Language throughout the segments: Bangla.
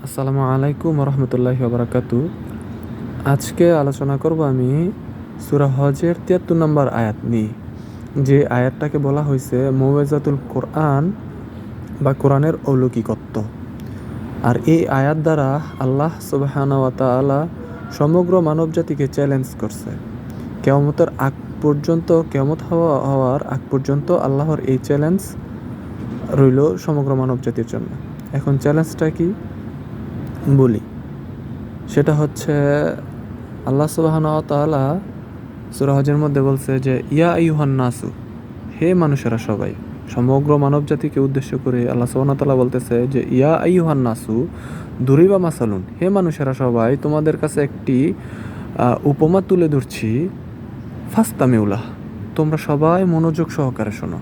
আসসালামু আলাইকুম রহমতুল্লাহি ওবরাকাতু। আজকে আলোচনা করব আমি সূরা হজের ৭৩ নম্বর আয়াত নিয়ে। যে আয়াতটাকে বলা হয়েছে মুওয়াজ্জাতুল কোরআন বা কোরআনের অলৌকিকত্ব। আর এই আয়াত দ্বারা আল্লাহ সুবহানাহু ওয়া তাআলা সমগ্র মানবজাতিকে চ্যালেঞ্জ করছে। কিয়ামতের আগ পর্যন্ত, কিয়ামত হওয়ার আগ পর্যন্ত আল্লাহর এই চ্যালেঞ্জ রইল সমগ্র মানবজাতির জন্য। এখন চ্যালেঞ্জটা কি বলি, সেটা হচ্ছে আল্লাহ সুবহানাহু ওয়া তাআলা সূরা হজের মধ্যে বলছে যে ইয়া আইয়ুহান নাসু, হে মানুষেরা সবাই। সমগ্র মানবজাতিকে উদ্দেশ্য করে আল্লাহ সুবহানাহু ওয়া তাআলা বলতেছে যে ইয়া আইয়ুহান নাসু দুরিবা মাসালুন, হে মানুষেরা সবাই, তোমাদের কাছে একটি উপমা তুলে ধরছি। ফাস্তামিউলাহ, তোমরা সবাই মনোযোগ সহকারে শোনো।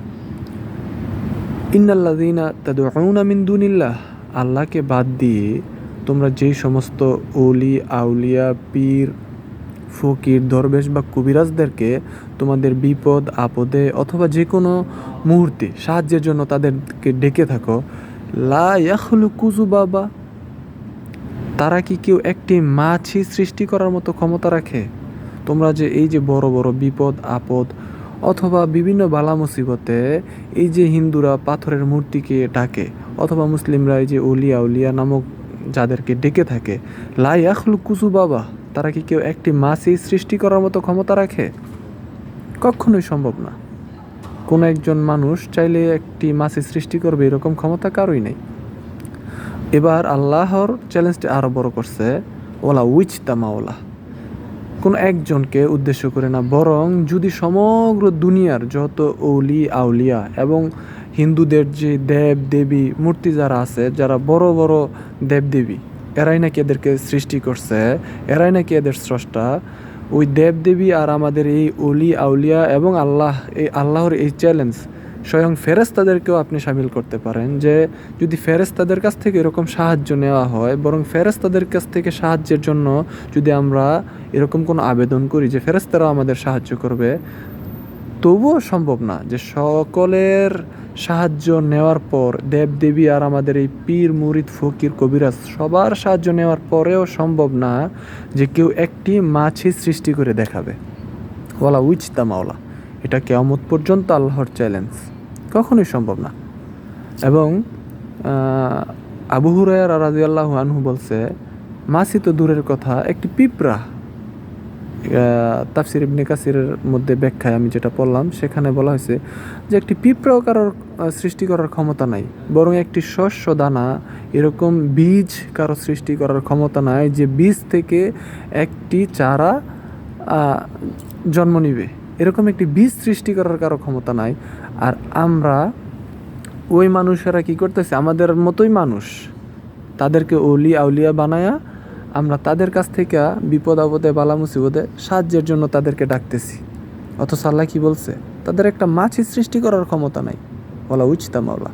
ইন্নাল্লাযীনা তাদউনা মিন দুনিল্লাহ, আল্লাহকে বাদ দিয়ে তোমরা যেই সমস্ত ওলি আউলিয়া পীর ফকির দরবেশ বা কবিরাজদেরকে তোমাদের বিপদ আপদে অথবা যে কোনো মুহূর্তে সাহায্যের জন্য তাদেরকে ডেকে থাকো, লা ইয়াখলুকু যুবাবা, তারা কি কেউ একটি মাছি সৃষ্টি করার মতো ক্ষমতা রাখে? তোমরা যে এই যে বড় বড় বিপদ আপদ অথবা বিভিন্ন বালা মুসিবতে এই যে হিন্দুরা পাথরের মূর্তিকে ডাকে অথবা মুসলিমরা এই যে উলিয়া উলিয়া নামক যাদেরকে ডেকে থাকে, লা ইয়াখলুকু যুবাবা, তারা কি কেউ একটি মাছি সৃষ্টি করার মতো ক্ষমতা রাখে? কখনোই সম্ভব না। কোনো একজন মানুষ চাইলে একটি মাছি সৃষ্টি করবে এরকম ক্ষমতা কারোই নেই। এবার আল্লাহর চ্যালেঞ্জটি আরও বড় করছে, ওলা উইজতামাওলা, কোনো একজনকে উদ্দেশ্য করে না, বরং যদি সমগ্র দুনিয়ার যত ওলি আউলিয়া এবং হিন্দুদের যে দেব দেবী মূর্তি যারা আছে, যারা বড় বড় দেব দেবী, এরাই নাকি এদেরকে সৃষ্টি করছে, এরাই নাকি এদের স্রষ্টা, ওই দেব দেবী আর আমাদের এই ওলি আউলিয়া এবং এই আল্লাহর এই চ্যালেঞ্জ স্বয়ং ফেরেশতাদেরকেও আপনি শামিল করতে পারেন। যে যদি ফেরেশতাদের কাছ থেকে এরকম সাহায্য নেওয়া হয়, বরং ফেরেশতাদের কাছ থেকে সাহায্যের জন্য যদি আমরা এরকম কোনো আবেদন করি যে ফেরেশতারাও আমাদের সাহায্য করবে, তবুও সম্ভব না যে সকলের সাহায্য নেওয়ার পর দেবদেবী আর আমাদের এই পীর মুরিদ ফকির কবিরাজ সবার সাহায্য নেওয়ার পরেও সম্ভব না যে কেউ একটি মাছি সৃষ্টি করে দেখাবে। ওয়ালা উইজতামাওলা, এটা কিয়ামত পর্যন্ত আল্লাহর চ্যালেঞ্জ, কখনোই সম্ভব না। এবং আবু হুরায়রা রাদিয়াল্লাহু আনহু বলছে, মাছি তো দূরের কথা, একটি পিঁপড়া, তাফসির ইবনে কাসিরের মধ্যে ব্যাখ্যায় আমি যেটা পড়লাম সেখানে বলা হয়েছে যে একটি পিঁপড়াও কারোর সৃষ্টি করার ক্ষমতা নাই, বরং একটি শস্য দানা এরকম বীজ কারো সৃষ্টি করার ক্ষমতা নাই যে বীজ থেকে একটি চারা জন্ম নিবে, এরকম একটি বীজ সৃষ্টি করার কারো ক্ষমতা নাই। আর আমরা ওই মানুষেরা কি করতেছে, আমাদের মতোই মানুষ, তাদেরকে ওলি আউলিয়া বানায়া আমরা তাদের কাছ থেকে বিপদ আপদে বালা মুসিবতে সাহায্যের জন্য তাদেরকে ডাকতেছি। অথচ আল্লাহ কি বলছে, তাদের একটা মাছি সৃষ্টি করার ক্ষমতা নাই। ওয়ালা উইজতামাওলা।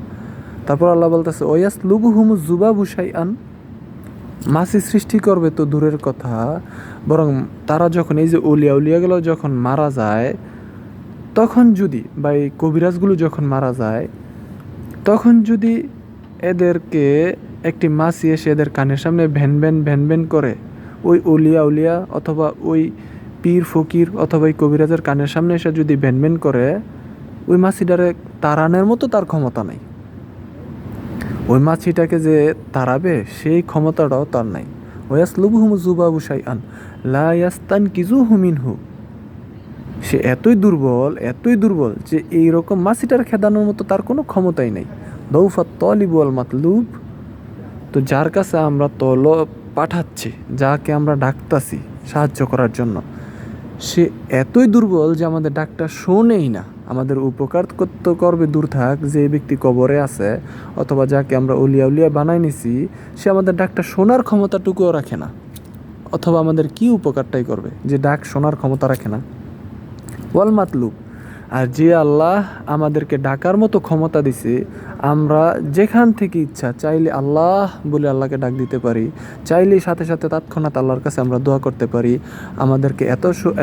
তারপর আল্লাহ বলতেছে ওয়াসলুবুহুমু যুবাবু শাইআন, মাছি সৃষ্টি করবে তো দূরের কথা, বরং তারা যখন এই যে ওলিয়া উলিয়াগুলো যখন মারা যায়, তখন যদি বা এই কবিরাজগুলো যখন মারা যায়, তখন যদি এদেরকে একটি মাছি এসে এদের কানের সামনে ভ্যান ভ্যান ভ্যান ভ্যান করে, ওই উলিয়া উলিয়া অথবা ওই পীর ফকির অথবা এই কবিরাজের কানের সামনে এসে যদি ভ্যান ভ্যান করে, ওই মাছিটারে তাড়ানোর মতো তার ক্ষমতা নাই। ওই মাছিটাকে যে তাড়াবে সেই ক্ষমতাটাও তার নাই। ওয়াসলুবুহুমু যুবাবু শাইআন লা ইয়াস্তানকিযুহু মিনহু, সে এতই দুর্বল যে এইরকম মাছিটার খেদানোর মতো তার কোনো ক্ষমতাই নেই। দৌফাত তলিব ওয়াল মাতলুব, তো যার কাছে আমরা তলব পাঠাচ্ছি, যাকে আমরা ডাকতাছি সাহায্য করার জন্য, সে এতই দুর্বল যে আমাদের ডাকটা শোনেই না। আমাদের উপকার করতে করবে দূর থাক, যে ব্যক্তি কবরে আছে অথবা যাকে আমরা উলিয়া উলিয়া বানাই নিছি, সে আমাদের ডাকটা শোনার ক্ষমতাটুকুও রাখে না, অথবা আমাদের কি উপকারটাই করবে যে ডাক শোনার ক্ষমতা রাখে না। ওয়াল মাতলুব, আর যে আল্লাহ আমাদেরকে ডাকার মতো ক্ষমতা দিছে, আমরা যেখান থেকে ইচ্ছা চাইলে আল্লাহ বলে আল্লাহকে ডাক দিতে পারি, চাইলেই সাথে সাথে তৎক্ষণাৎ আল্লাহর কাছে আমরা দোয়া করতে পারি। আমাদেরকে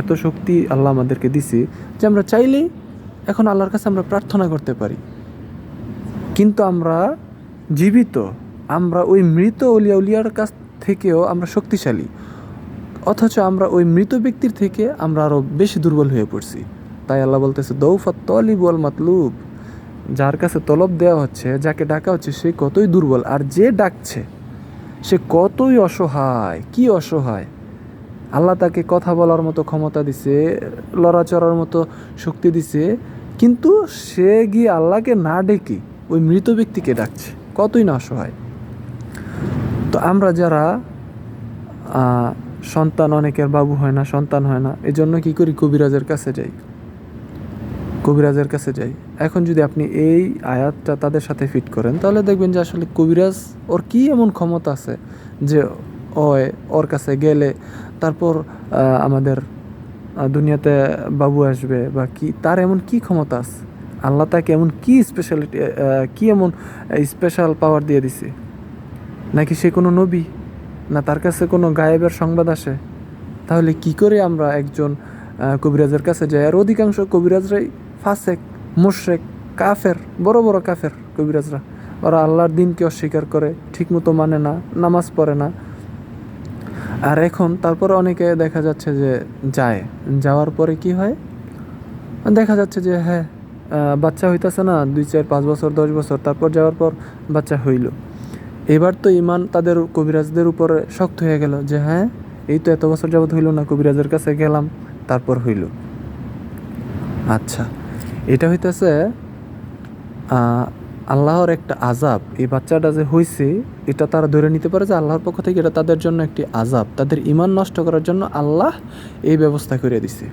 এত শক্তি আল্লাহ আমাদেরকে দিছে যে আমরা চাইলেই এখন আল্লাহর কাছে আমরা প্রার্থনা করতে পারি। কিন্তু আমরা জীবিত, আমরা ওই মৃত অলিয়া উলিয়ার কাছ থেকেও আমরা শক্তিশালী, অথচ আমরা ওই মৃত ব্যক্তির থেকে আমরা আরও বেশি দুর্বল হয়ে পড়ছি। তাই আল্লাহ বলতেছে দৌফাত তলিব ওয়াল মাতলুব, যার কাছে তলব দেওয়া হচ্ছে, যাকে ডাকা হচ্ছে, সে কতই দুর্বল, আর যে ডাকছে সে কতই অসহায়। কি অসহায়! আল্লাহ তাকে কথা বলার মতো ক্ষমতা দিছে, লড়াচড়ার মতো শক্তি দিছে, কিন্তু সে গিয়ে আল্লাহকে না ডেকে ওই মৃত ব্যক্তিকে ডাকছে, কতই না অসহায়। তো আমরা যারা সন্তান, অনেকের বাবু হয় না, সন্তান হয় না, এই জন্য কী করি, কবিরাজের কাছে যাই, কবিরাজের কাছে যাই। এখন যদি আপনি এই আয়াতটা তাদের সাথে ফিট করেন, তাহলে দেখবেন যে আসলে কবিরাজ ওর কী এমন ক্ষমতা আছে যে ওর কাছে গেলে তারপর আমাদের দুনিয়াতে বাবু আসবে, বা কি তার এমন কি ক্ষমতা আছে, আল্লাহ তাকে এমন কি স্পেশালিটি, কি এমন স্পেশাল পাওয়ার দিয়ে দিছে, নাকি সে কোনো নবী, না তার কাছে কোনো গায়েবের সংবাদ আসে? তাহলে কি করে আমরা একজন কবিরাজের কাছে যাই? আর অধিকাংশ কবিরাজরাই ফাসেক, মুশরিক, কাফের, বড় বড় কাফের কবিরাজরা। ওরা আল্লাহর দিনকে অস্বীকার করে, ঠিকমতো মানে না, নামাজ পড়ে না। আর এখন তারপরে অনেকে দেখা যাচ্ছে যে যাওয়ার পরে কি হয়, দেখা যাচ্ছে যে হ্যাঁ বাচ্চা হইতেছে না, 2, 4, 5 বছর, 10 বছর, তারপর যাওয়ার পর বাচ্চা হইল। এবার তো ইমান তাদের কবিরাজদের উপরে শক্ত হয়ে গেল যে হ্যাঁ এই তো এত বছর যাবত হইল না, কবিরাজের কাছে গেলাম তারপর হইল। আচ্ছা, এটা হইতেছে আল্লাহর একটা আযাব। এই বাচ্চাটা যে হয়েছে, এটা তারা ধরে নিতে পারে যে আল্লাহর পক্ষ থেকে এটা তাদের জন্য একটি আযাব, তাদের ঈমান নষ্ট করার জন্য আল্লাহ এই ব্যবস্থা করে দিছে।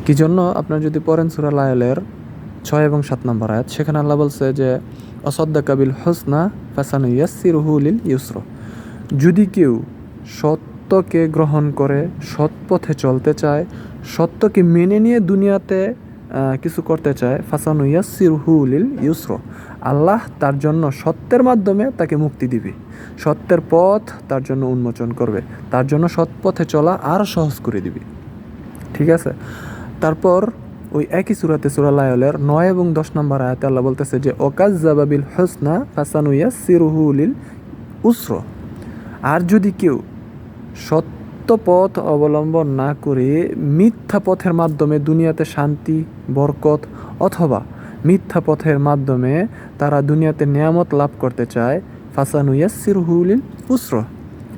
কি জন্য? আপনার যদি পড়েন সূরা লায়লের 6 এবং 7 নম্বর আয়াত, সেখানে আল্লাহ বলছে যে অসাদ্দাকা বিল হুসনা ফাসানুইয়াসসিরুহু লিল ইউসরা, যদি কেউ সত্যকে গ্রহণ করে, সৎ পথে চলতে চায়, সত্যকে মেনে নিয়ে দুনিয়াতে কিছু করতে চায়, ফাসানুইয়াসসিরুহু লিল ইউসরা, আল্লাহ তার জন্য সত্যের মাধ্যমে তাকে মুক্তি দিবে, সত্যের পথ তার জন্য উন্মোচন করবে, তার জন্য সৎ পথে চলা আর সহজ করে দিবে। ঠিক আছে? তারপর ওই একই সূরাতে, সূরা লায়লের 9 এবং 10 নম্বর আয়াতে আল্লাহ বলতেছে যে ওয়াকাজ্জাবা বিল হুসনা ফাসানুইয়াসসিরুহু লিল উসরা, আর যদি কেউ সত্য পথ অবলম্বন না করে মিথ্যা পথের মাধ্যমে দুনিয়াতে শান্তি, বরকত, অথবা মিথ্যা পথের মাধ্যমে তারা দুনিয়াতে নিয়ামত লাভ করতে চায়, ফাসানুইয়াসসিরুহু লিল উসরা,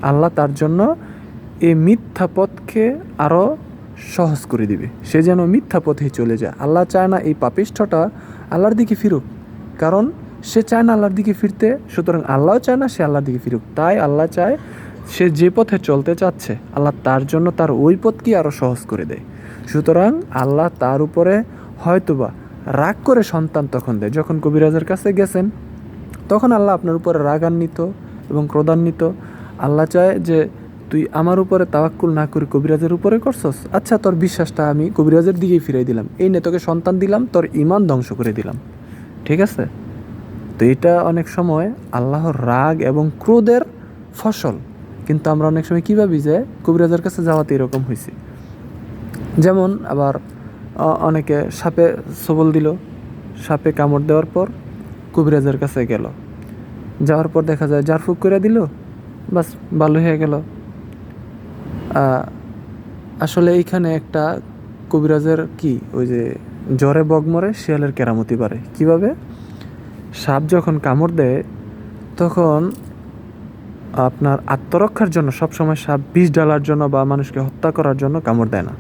আল্লাহ তার জন্য এই মিথ্যা পথকে আরও সহজ করে দিবে, সে যেন মিথ্যা পথেই চলে যায়। আল্লাহ চায় না এই পাপিষ্ঠটা আল্লাহর দিকে ফিরুক, কারণ সে চায় না আল্লাহর দিকে ফিরতে, সুতরাং আল্লাহও চায় না সে আল্লাহর দিকে ফিরুক। তাই আল্লাহ চায় সে যে পথে চলতে চাচ্ছে, আল্লাহ তার জন্য তার ওই পথকে আরও সহজ করে দেয়। সুতরাং আল্লাহ তার উপরে হয়তোবা রাগ করে সন্তান তখন দেয়। যখন কবিরাজের কাছে গেছেন, তখন আল্লাহ আপনার উপরে রাগান্বিত এবং ক্রোধান্বিত। আল্লাহ চায় যে তুই আমার উপরে তাওয়াক্কুল না করে কবিরাজের উপরে করছস, আচ্ছা তোর বিশ্বাসটা আমি কবিরাজের দিকেই ফিরাই দিলাম, এই নে তোকে সন্তান দিলাম, তোর ঈমান ধ্বংস করে দিলাম। ঠিক আছে? তো এটা অনেক সময় আল্লাহর রাগ এবং ক্রোধের ফসল। কিন্তু আমরা অনেক সময় কী ভাবি যে কবিরাজের কাছে যাওয়াতে এরকম হয়েছে। যেমন আবার অনেকে সাপে সবল দিল, সাপে কামড় দেওয়ার পর কবিরাজের কাছে গেল, যাওয়ার পর দেখা যায় জারফুক করে দিল, বাস ভালো হয়ে গেল। আসলে এইখানে একটা কবিরাজের কি, ওই যে জ্বরে বগ মরে শিয়ালের কেরামতি বাড়ে। কীভাবে? সাপ যখন কামড় দেয় তখন আপনার আত্মরক্ষার জন্য সবসময় সাপ বিষ ঢালার জন্য বা মানুষকে হত্যা করার জন্য কামড় দেয় না।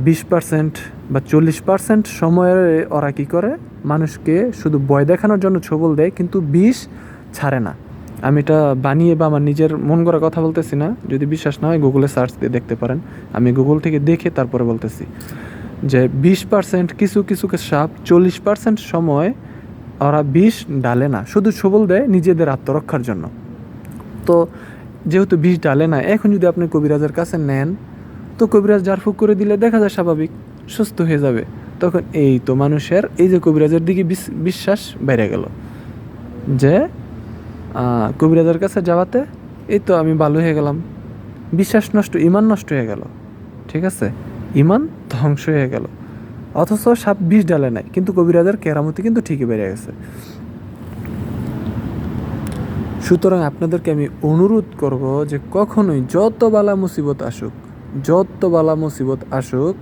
20% বা 40% সময়ে ওরা কী করে, মানুষকে শুধু ভয় দেখানোর জন্য ছোবল দেয়, কিন্তু বিষ ছাড়ে না। আমি এটা বানিয়ে বা আমার নিজের মন করা কথা বলতেছি না, যদি বিশ্বাস না হয় গুগলে সার্চ দিয়ে দেখতে পারেন। আমি গুগল থেকে দেখে তারপরে বলতেছি যে 20% কিছু কিছু সাপ 40% সময় ওরা বিষ ঢালে না, শুধু ছোবল দেয় নিজেদের আত্মরক্ষার জন্য। তো যেহেতু বিষ ঢালে না, এখন যদি আপনি কবিরাজের কাছে নেন, তো কবিরাজ জারফুক করে দিলে দেখা যায় স্বাভাবিক সুস্থ হয়ে যাবে। তখন এই তো মানুষের এই যে কবিরাজের দিকে বিশ্বাস বেড়ে গেল, যে কবিরাজের কাছে যাওয়াতে এই তো আমি ভালো হয়ে গেলাম, বিশ্বাস নষ্ট, ঈমান নষ্ট হয়ে গেল। ঠিক আছে? ঈমান ধ্বংস হয়ে গেল। অথচ সাপ বিষ ঢালে নাই, কিন্তু কবিরাজের কেরামতি কিন্তু ঠিকই বেড়ে গেছে। সুতরাং আপনাদেরকে আমি অনুরোধ করব যে কখনোই যত বালা মুসিবত আসুক,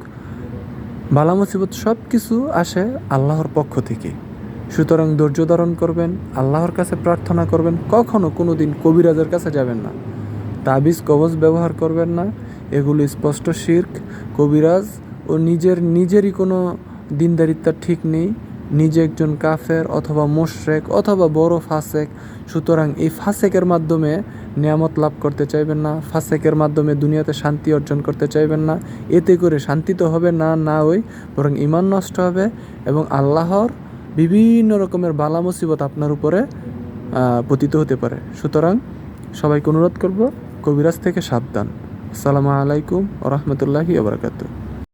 বালা মুসিবত সব কিছু আসে আল্লাহর পক্ষ থেকে। সুতরাং ধৈর্য ধারণ করবেন, আল্লাহর কাছে প্রার্থনা করবেন, কখনো কোনো দিন কবিরাজের কাছে যাবেন না, তাবিজ কবজ ব্যবহার করবেন না, এগুলো স্পষ্ট শিরক। কবিরাজ ও নিজেরই কোনো দিনদারিত্বার ঠিক নেই, নিজে একজন কাফের অথবা মুশরিক অথবা বড় ফাসেক। সুতরাং এই ফাসেকের মাধ্যমে নিয়ামত লাভ করতে চাইবেন না, ফাসেকের মাধ্যমে দুনিয়াতে শান্তি অর্জন করতে চাইবেন না। এতে করে শান্তি তো হবে না ওই, বরং ঈমান নষ্ট হবে এবং আল্লাহর বিভিন্ন রকমের বালা মুসিবত আপনার উপরে পতিত হতে পারে। সুতরাং সবাইকে অনুরোধ করব, কবিরাজ থেকে সাবধান। আসসালামু আলাইকুম ওয়া রাহমাতুল্লাহি ওয়া বারাকাতুহু।